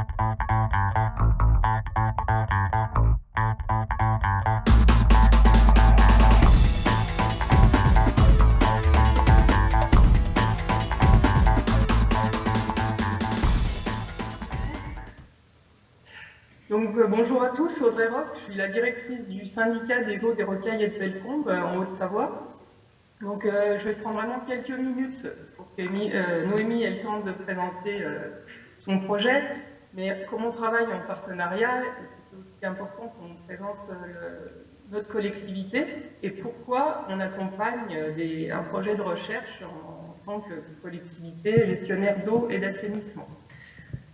Donc, bonjour à tous, Audrey Roch, je suis la directrice du syndicat des eaux des Rocailles et de Bellecombe en Haute-Savoie. Donc, je vais prendre vraiment quelques minutes pour que Noémie ait le temps de présenter son projet. Mais comme on travaille en partenariat, c'est aussi important qu'on présente notre collectivité et pourquoi on accompagne un projet de recherche en tant que collectivité gestionnaire d'eau et d'assainissement.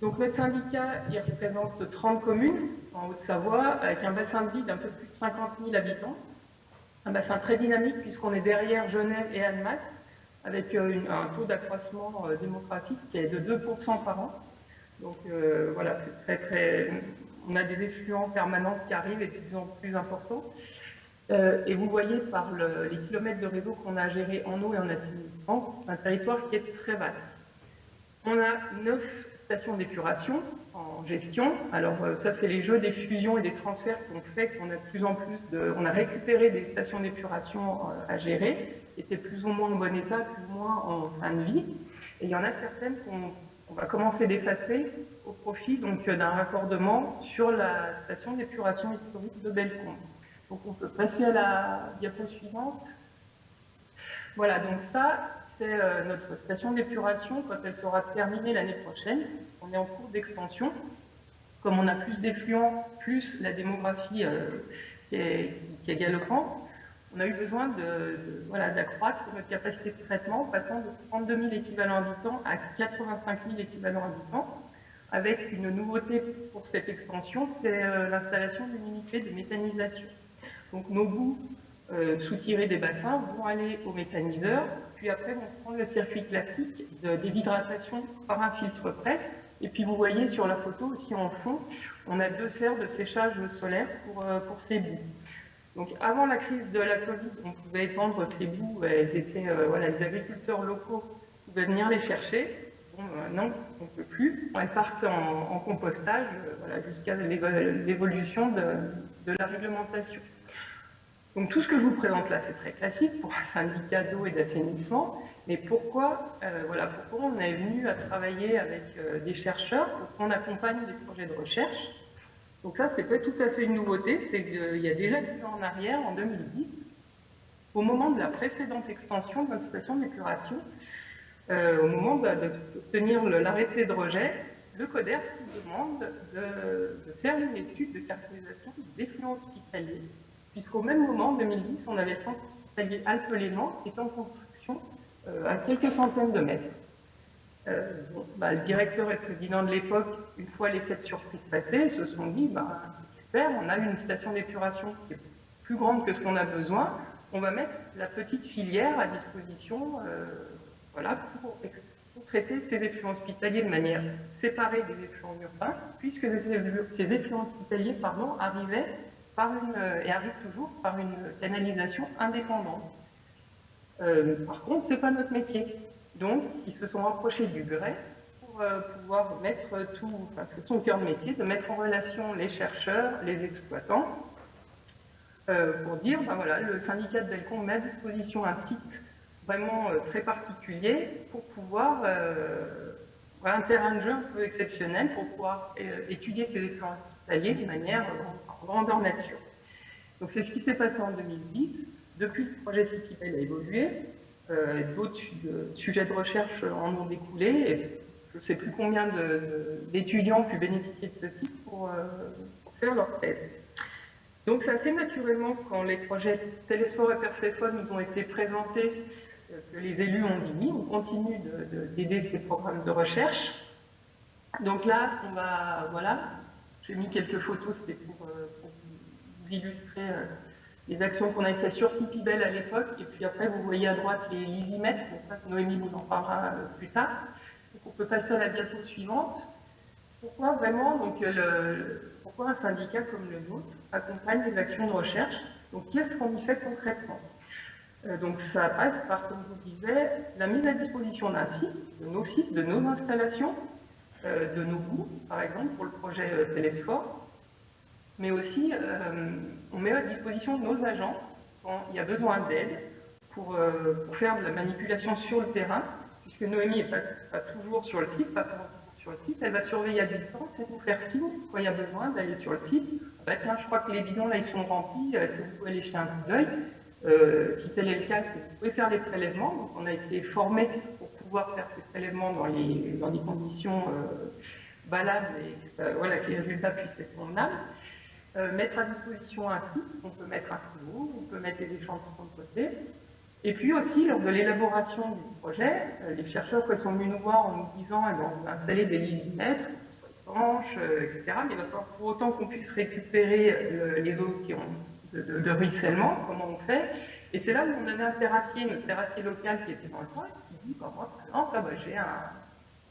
Donc notre syndicat, il représente 30 communes en Haute-Savoie, avec un bassin de vie d'un peu plus de 50 000 habitants. Un bassin très dynamique puisqu'on est derrière Genève et Annemasse, avec un taux d'accroissement démographique qui est de 2% par an. Donc voilà, on a des effluents permanents qui arrivent et de plus en plus importants. Et vous voyez par les kilomètres de réseau qu'on a gérés en eau et en assainissement, un territoire qui est très vaste. On a 9 stations d'épuration en gestion. Alors ça, c'est les jeux des fusions et des transferts qu'on fait, qu'on a de plus en plus on a récupéré des stations d'épuration à gérer, qui étaient plus ou moins en bon état, plus ou moins en fin de vie. Et il y en a certaines qu'on va commencer d'effacer au profit d'un raccordement sur la station d'épuration historique de Bellecombe. Donc on peut passer à la diapo suivante. Voilà, donc ça, c'est notre station d'épuration quand elle sera terminée l'année prochaine. On est en cours d'extension. Comme on a plus d'effluents, plus la démographie qui est galopante, on a eu besoin d'accroître notre capacité de traitement, passant de 32 000 équivalents habitants à 85 000 équivalents habitants, avec une nouveauté pour cette extension, c'est l'installation d'une unité de méthanisation. Donc nos boues soutirées des bassins vont aller au méthaniseur, puis après vont prendre le circuit classique de déshydratation par un filtre presse. Et puis vous voyez sur la photo aussi en fond, on a 2 serres de séchage solaire pour ces boues. Donc avant la crise de la Covid, on pouvait épandre ces boues, les agriculteurs locaux pouvaient venir les chercher. Bon, non, on ne peut plus. Elles partent en compostage jusqu'à l'évolution de la réglementation. Donc tout ce que je vous présente là, c'est très classique pour un syndicat d'eau et d'assainissement. Mais pourquoi on est venu à travailler avec des chercheurs pour qu'on accompagne des projets de recherche. Donc ça, c'est pas tout à fait une nouveauté, c'est qu'il y a déjà 10 ans en arrière, en 2010, au moment de la précédente extension de notre station d'épuration, au moment d'obtenir l'arrêté de rejet, le CODERS nous demande de faire une étude de caractérisation des effluents hospitaliers, puisqu'au même moment, en 2010, on avait le centre hospitalier Alpes-Léman qui est en construction à quelques centaines de mètres. Le directeur et le président de l'époque, une fois les fêtes surprises passées, se sont dit super, on a une station d'épuration qui est plus grande que ce qu'on a besoin, on va mettre la petite filière à disposition pour traiter ces effluents hospitaliers de manière séparée des effluents urbains, puisque ces effluents hospitaliers arrivaient et arrivent toujours par une canalisation indépendante. Par contre, ce n'est pas notre métier. Donc, ils se sont rapprochés du grès pour pouvoir mettre c'est son cœur de métier, de mettre en relation les chercheurs, les exploitants, pour dire, le syndicat de Bellecombe met à disposition un site vraiment très particulier pour pouvoir, un terrain de jeu un peu exceptionnel pour pouvoir étudier ces effluents hospitaliers de manière en grandeur nature. Donc, c'est ce qui s'est passé en 2010. Depuis, le projet CIPIBEL a évolué. D'autres sujets de recherche en ont découlé et je ne sais plus combien d'étudiants ont pu bénéficier de ce site pour faire leur thèse. Donc c'est assez naturellement quand les projets Télésphore et Perséphone nous ont été présentés que les élus ont dit oui, on continue d'aider ces programmes de recherche. Donc là, j'ai mis quelques photos, c'était pour vous illustrer les actions qu'on avait faites sur CIPIBEL à l'époque, et puis après vous voyez à droite les lisimètres, donc ça Noémie vous en parlera plus tard. Donc on peut passer à la diapo suivante. Pourquoi vraiment, pourquoi un syndicat comme le nôtre accompagne les actions de recherche? Donc qu'est-ce qu'on y fait concrètement? Donc ça passe par, comme je vous disais, la mise à disposition d'un site, de nos installations, de nos boues, par exemple, pour le projet Télésphore, mais aussi on met à disposition de nos agents quand il y a besoin d'aide pour faire de la manipulation sur le terrain, puisque Noémie n'est pas toujours sur le site, pas toujours sur le site, elle va surveiller à distance et nous faire signe quand il y a besoin d'aller sur le site. Bah, tiens, je crois que les bidons là ils sont remplis, est-ce que vous pouvez aller jeter un coup d'œil? Si tel est le cas, est-ce que vous pouvez faire les prélèvements? Donc, on a été formés pour pouvoir faire ces prélèvements dans des conditions valables et voilà, que les résultats puissent être convenables. Mettre à disposition un site, on peut mettre un frigo, on peut mettre des échantillons de côté. Et puis aussi, lors de l'élaboration du projet, les chercheurs quand ils sont venus nous voir en nous disant eh ben, on va installer des millimètres, que ce soit étanches, etc. Mais il va falloir pour autant qu'on puisse récupérer les eaux qui ont de ruissellement, comment on fait. Et c'est là où on avait un terrassier, notre terrassier local qui était dans le coin, qui dit bah, moi, par exemple, là, bah,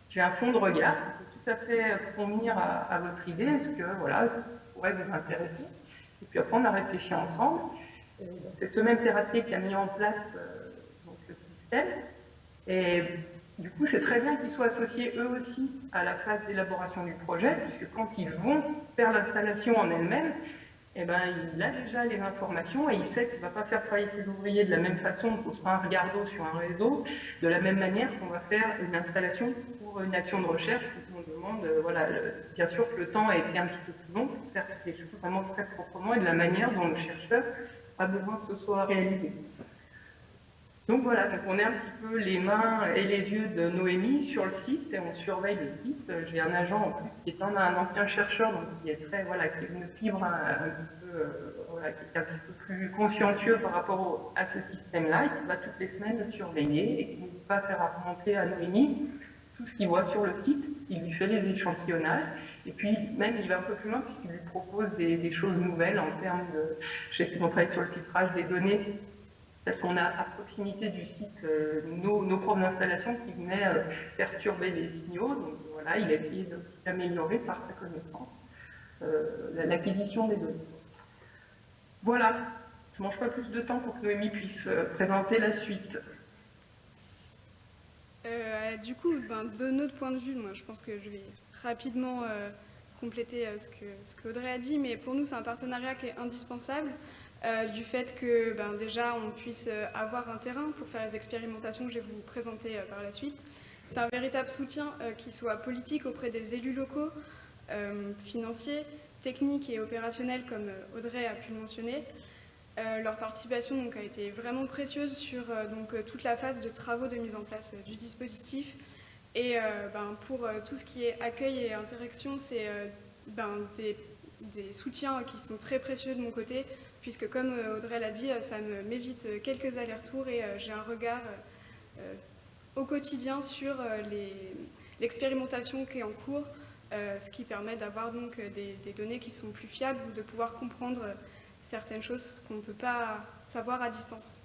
j'ai un fond de regard qui peut tout à fait convenir à votre idée. Est-ce que voilà, ça pourrait vous intéresser? Et puis après, on a réfléchi ensemble. C'est ce même terrassier qui a mis en place donc, le système. Et du coup, c'est très bien qu'ils soient associés eux aussi à la phase d'élaboration du projet, puisque quand ils vont faire l'installation en elle-même, eh ben, il a déjà les informations et il sait qu'il ne va pas faire travailler ses ouvriers de la même façon, on ne pose pas un regard d'eau sur un réseau, de la même manière qu'on va faire une installation pour une action de recherche où on demande, voilà, bien sûr que le temps a été un petit peu plus long pour faire les choses vraiment très proprement et de la manière dont le chercheur a besoin que ce soit réalisé. Donc voilà, donc on est un petit peu les mains et les yeux de Noémie sur le site et on surveille le site. J'ai un agent en plus qui est un ancien chercheur, donc qui est très, voilà, qui est une fibre un petit peu, voilà, qui est un petit peu plus consciencieux par rapport à ce système-là et qui va toutes les semaines le surveiller et qui ne va pas faire remonter à Noémie tout ce qu'il voit sur le site. Il lui fait les échantillonnages et puis même il va un peu plus loin puisqu'il lui propose des choses nouvelles en termes de, je sais qu'ils ont travaillé sur le filtrage des données. Parce qu'on a à proximité du site nos profs d'installation qui venaient perturber les signaux. Donc voilà, il a essayé d'améliorer par sa connaissance l'acquisition des données. Voilà, je ne mange pas plus de temps pour que Noémie puisse présenter la suite. Du coup, de notre point de vue, moi, je pense que je vais rapidement compléter ce que Audrey a dit, mais pour nous, c'est un partenariat qui est indispensable. Du fait que déjà on puisse avoir un terrain pour faire les expérimentations que je vais vous présenter par la suite. C'est un véritable soutien qui soit politique auprès des élus locaux, financiers, techniques et opérationnels comme Audrey a pu le mentionner. Leur participation donc, a été vraiment précieuse sur toute la phase de travaux de mise en place du dispositif. Et pour tout ce qui est accueil et interaction, c'est des soutiens qui sont très précieux de mon côté, puisque comme Audrey l'a dit, ça m'évite quelques allers-retours et j'ai un regard au quotidien sur l'expérimentation qui est en cours, ce qui permet d'avoir donc des données qui sont plus fiables ou de pouvoir comprendre certaines choses qu'on ne peut pas savoir à distance.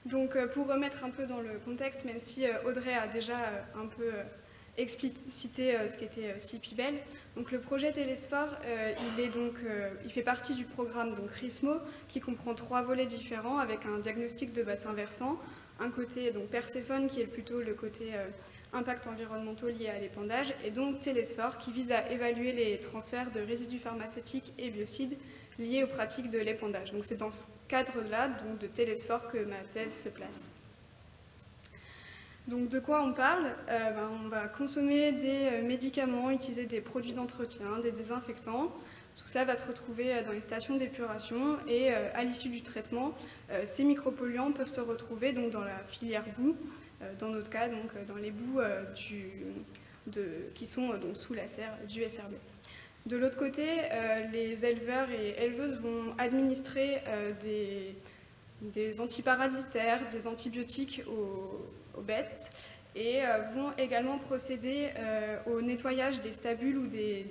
Donc pour remettre un peu dans le contexte, même si Audrey a déjà un peu expliciter ce qu'était CIPIBEL. Donc le projet Télésphore, il fait partie du programme donc, RISMO, qui comprend 3 volets différents avec un diagnostic de bassin versant, un côté donc Perséphone qui est plutôt le côté impact environnementaux liés à l'épandage, et donc Télésphore qui vise à évaluer les transferts de résidus pharmaceutiques et biocides liés aux pratiques de l'épandage. Donc c'est dans ce cadre-là, donc de Télésphore, que ma thèse se place. Donc de quoi on parle? On va consommer des médicaments, utiliser des produits d'entretien, des désinfectants. Tout cela va se retrouver dans les stations d'épuration et à l'issue du traitement, ces micropolluants peuvent se retrouver donc, dans la filière boue, dans notre cas donc, dans les boues qui sont donc, sous la serre du SRB. De l'autre côté, les éleveurs et éleveuses vont administrer des antiparasitaires, des antibiotiques aux bêtes et vont également procéder au nettoyage des stabules ou des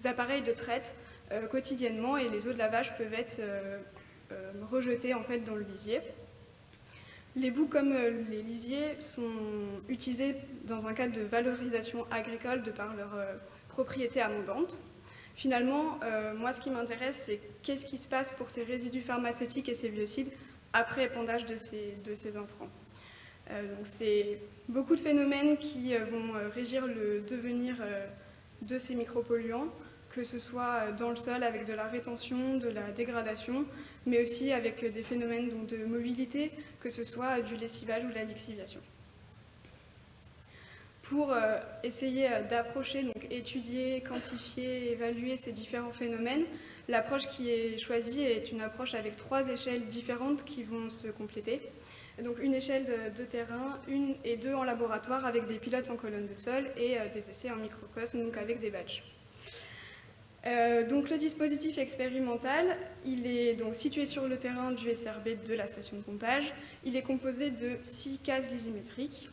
appareils de traite quotidiennement et les eaux de lavage peuvent être rejetées en fait, dans le lisier. Les boues comme les lisiers sont utilisés dans un cadre de valorisation agricole de par leur propriété abondante. Finalement, moi ce qui m'intéresse c'est qu'est-ce qui se passe pour ces résidus pharmaceutiques et ces biocides après épandage de ces intrants. Donc c'est beaucoup de phénomènes qui vont régir le devenir de ces micropolluants, que ce soit dans le sol avec de la rétention, de la dégradation, mais aussi avec des phénomènes donc, de mobilité, que ce soit du lessivage ou de la lixiviation. Pour essayer d'approcher, donc étudier, quantifier, évaluer ces différents phénomènes, l'approche qui est choisie est une approche avec 3 échelles différentes qui vont se compléter. Donc une échelle de terrain, 1 et 2 en laboratoire avec des pilotes en colonne de sol et des essais en microcosme, donc avec des badges. Donc le dispositif expérimental, il est donc situé sur le terrain du SRB de la station de pompage. Il est composé de 6 cases lysimétriques,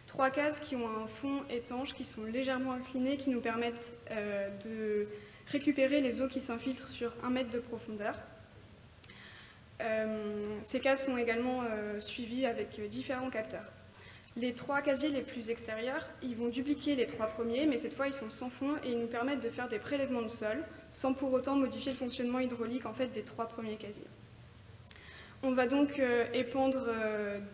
3 cases qui ont un fond étanche, qui sont légèrement inclinées, qui nous permettent de récupérer les eaux qui s'infiltrent sur 1 mètre de profondeur. Ces cases sont également suivies avec différents capteurs. Les 3 casiers les plus extérieurs, ils vont dupliquer les 3 premiers, mais cette fois ils sont sans fond et ils nous permettent de faire des prélèvements de sol, sans pour autant modifier le fonctionnement hydraulique en fait, des 3 premiers casiers. On va donc épandre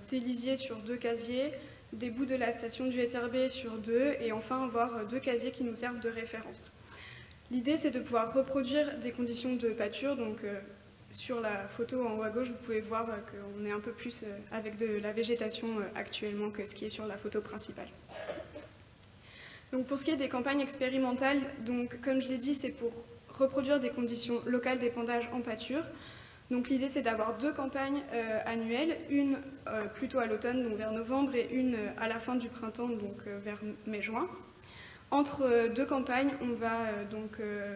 des lisiers sur 2 casiers, des bouts de la station du SRB sur 2, et enfin avoir 2 casiers qui nous servent de référence. L'idée c'est de pouvoir reproduire des conditions de pâture, donc sur la photo en haut à gauche, vous pouvez voir qu'on est un peu plus avec de la végétation actuellement que ce qui est sur la photo principale. Donc pour ce qui est des campagnes expérimentales, donc, comme je l'ai dit, c'est pour reproduire des conditions locales d'épandage en pâture. Donc l'idée c'est d'avoir 2 campagnes annuelles, une plutôt à l'automne, donc vers novembre, et une à la fin du printemps, donc vers mai-juin. Entre 2 campagnes, on va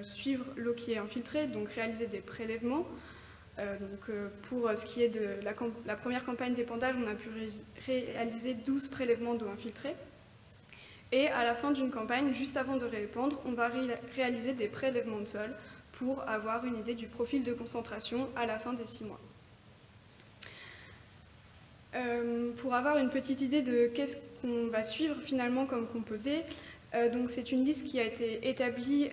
suivre l'eau qui est infiltrée, donc réaliser des prélèvements. Pour ce qui est de la première campagne d'épandage, on a pu réaliser 12 prélèvements d'eau infiltrée. Et à la fin d'une campagne, juste avant de répandre, on va réaliser des prélèvements de sol pour avoir une idée du profil de concentration à la fin des 6 mois. Pour avoir une petite idée de qu'est-ce qu'on va suivre finalement comme composé, donc c'est une liste qui a été établie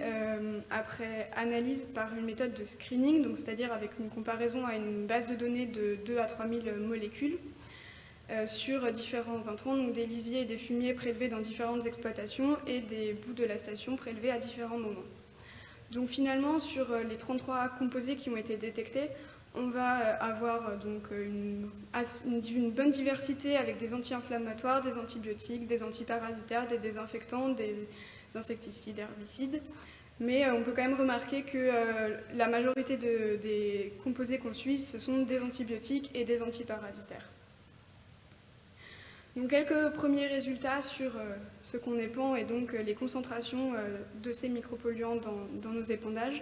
après analyse par une méthode de screening, donc c'est-à-dire avec une comparaison à une base de données de 2 à 3 000 molécules sur différents intrants, donc des lisiers et des fumiers prélevés dans différentes exploitations et des bouts de la station prélevés à différents moments. Donc finalement, sur les 33 composés qui ont été détectés, on va avoir donc une bonne diversité avec des anti-inflammatoires, des antibiotiques, des antiparasitaires, des désinfectants, des insecticides, herbicides. Mais on peut quand même remarquer que la majorité des composés qu'on suit, ce sont des antibiotiques et des antiparasitaires. Donc quelques premiers résultats sur ce qu'on épand et donc les concentrations de ces micropolluants dans nos épandages.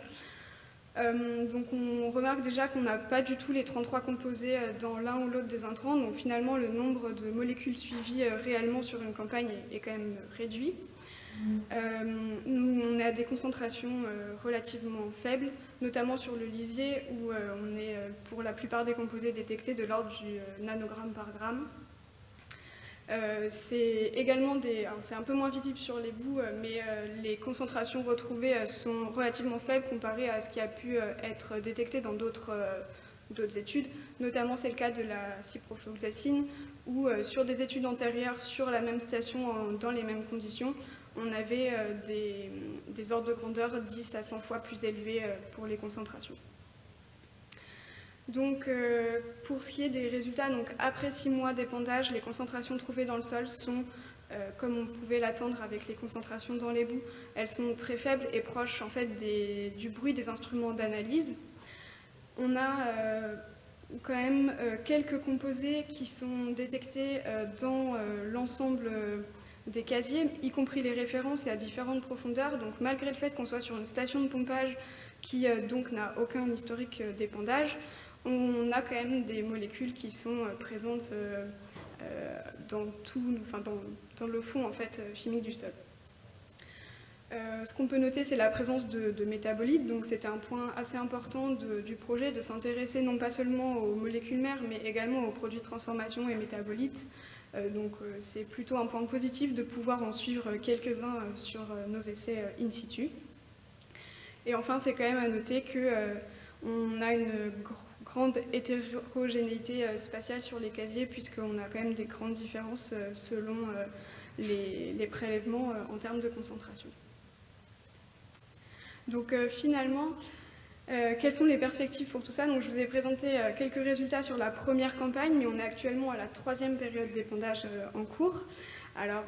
Donc on remarque déjà qu'on n'a pas du tout les 33 composés dans l'un ou l'autre des intrants, donc finalement le nombre de molécules suivies réellement sur une campagne est quand même réduit. Nous, on a des concentrations relativement faibles, notamment sur le lisier où on est pour la plupart des composés détectés de l'ordre du nanogramme par gramme. C'est également c'est un peu moins visible sur les bouts, mais les concentrations retrouvées sont relativement faibles comparées à ce qui a pu être détecté dans d'autres études. Notamment, c'est le cas de la ciprofloxacine, où sur des études antérieures sur la même station, dans les mêmes conditions, on avait des ordres de grandeur 10 à 100 fois plus élevés pour les concentrations. Donc, pour ce qui est des résultats, donc après 6 mois d'épandage, les concentrations trouvées dans le sol sont, comme on pouvait l'attendre avec les concentrations dans les boues, elles sont très faibles et proches en fait, du bruit des instruments d'analyse. On a quand même quelques composés qui sont détectés dans l'ensemble des casiers, y compris les références et à différentes profondeurs. Donc, malgré le fait qu'on soit sur une station de pompage qui donc n'a aucun historique d'épandage, on a quand même des molécules qui sont présentes dans le fond en fait, chimique du sol. Ce qu'on peut noter, c'est la présence de métabolites. Donc c'était un point assez important du projet de s'intéresser non pas seulement aux molécules mères, mais également aux produits de transformation et métabolites. Donc c'est plutôt un point positif de pouvoir en suivre quelques-uns sur nos essais in situ. Et enfin, c'est quand même à noter qu'on a une grande hétérogénéité spatiale sur les casiers, puisqu'on a quand même des grandes différences selon les prélèvements en termes de concentration. Donc finalement, quelles sont les perspectives pour tout ça? Donc, je vous ai présenté quelques résultats sur la première campagne, mais on est actuellement à la 3e période d'épandage en cours. Alors,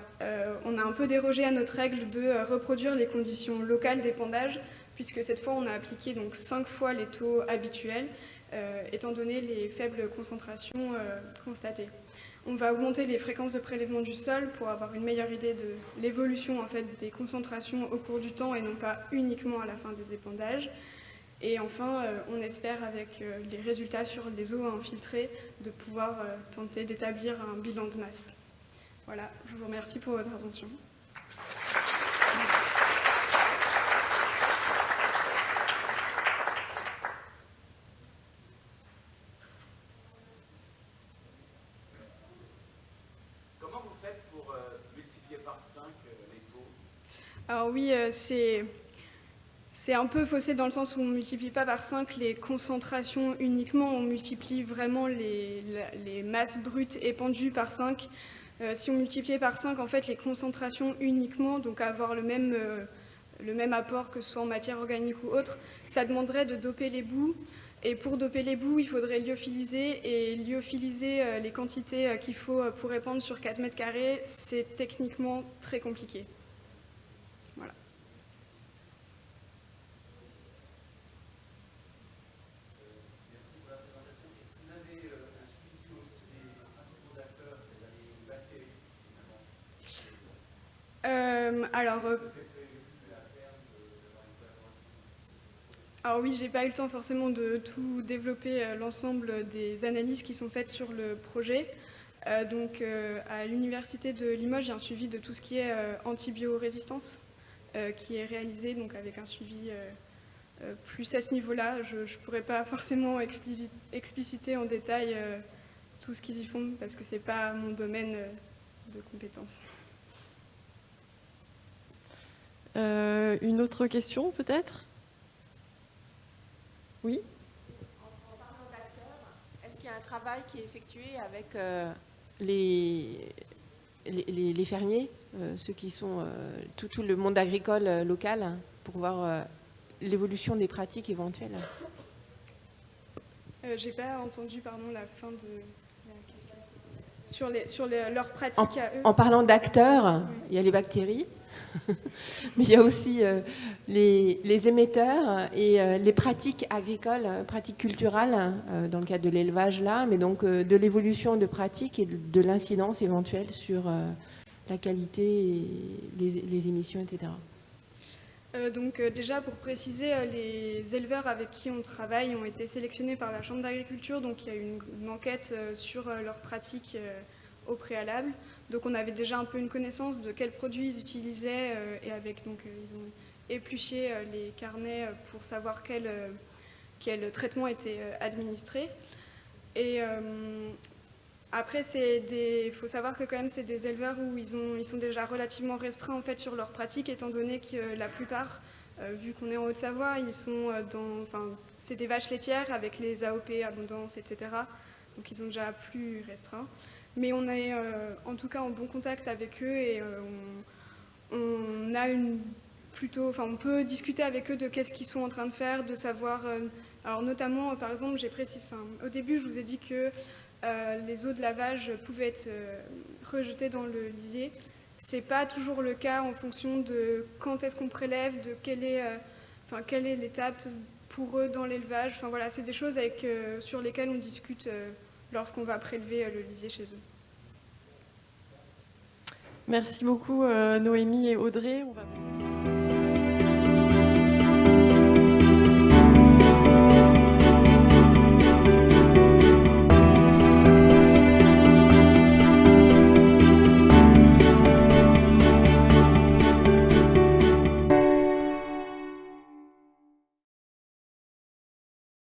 on a un peu dérogé à notre règle de reproduire les conditions locales d'épandage, puisque cette fois, on a appliqué donc 5 fois les taux habituels, étant donné les faibles concentrations constatées. On va augmenter les fréquences de prélèvement du sol pour avoir une meilleure idée de l'évolution en fait, des concentrations au cours du temps et non pas uniquement à la fin des épandages. Et enfin, on espère, avec les résultats sur les eaux à infiltrer, de pouvoir tenter d'établir un bilan de masse. Voilà, je vous remercie pour votre attention. Comment vous faites pour multiplier par 5 les taux? Alors oui, c'est un peu faussé dans le sens où on ne multiplie pas par 5 les concentrations uniquement, on multiplie vraiment les masses brutes épandues par 5. Si on multipliait par 5 en fait, les concentrations uniquement, donc avoir le même apport que ce soit en matière organique ou autre, ça demanderait de doper les boues. Et pour doper les boues, il faudrait lyophiliser. Et lyophiliser les quantités qu'il faut pour épandre sur 4 mètres carrés, c'est techniquement très compliqué. Voilà. Alors oui, j'ai pas eu le temps forcément de tout développer l'ensemble des analyses qui sont faites sur le projet. Donc à l'université de Limoges, il y a un suivi de tout ce qui est antibiorésistance qui est réalisé donc avec un suivi plus à ce niveau-là. Je ne pourrais pas forcément expliciter en détail tout ce qu'ils y font parce que ce n'est pas mon domaine de compétences. Une autre question peut-être? Oui. En parlant d'acteurs, est-ce qu'il y a un travail qui est effectué avec les fermiers, ceux qui sont tout le monde agricole local, pour voir l'évolution des pratiques éventuelles? J'ai pas entendu la fin de la question. Sur leurs pratiques à eux. En parlant d'acteurs, oui. Il y a les bactéries. Mais il y a aussi les émetteurs et les pratiques agricoles, pratiques culturales, dans le cadre de l'élevage là, mais donc de l'évolution de pratiques et de l'incidence éventuelle sur la qualité, et les émissions, etc. Donc déjà, pour préciser, les éleveurs avec qui on travaille ont été sélectionnés par la Chambre d'agriculture, donc il y a eu une enquête sur leurs pratiques au préalable. Donc on avait déjà un peu une connaissance de quels produits ils utilisaient et ils ont épluché les carnets pour savoir quel traitement était administré. Et après, il faut savoir que quand même c'est des éleveurs où ils sont déjà relativement restreints en fait sur leurs pratiques, étant donné que la plupart, vu qu'on est en Haute-Savoie, ils sont c'est des vaches laitières avec les AOP, abondance, etc. Donc ils sont déjà plus restreints. Mais on est en tout cas en bon contact avec eux et on a on peut discuter avec eux de qu'est-ce qu'ils sont en train de faire, de savoir. Alors notamment, par exemple, au début, je vous ai dit que les eaux de lavage pouvaient être rejetées dans le lisier. C'est pas toujours le cas en fonction de quand est-ce qu'on prélève, de quelle est l'étape pour eux dans l'élevage. Enfin voilà, c'est des choses sur lesquelles on discute lorsqu'on va prélever le lisier chez eux. Merci beaucoup Noémie et Audrey.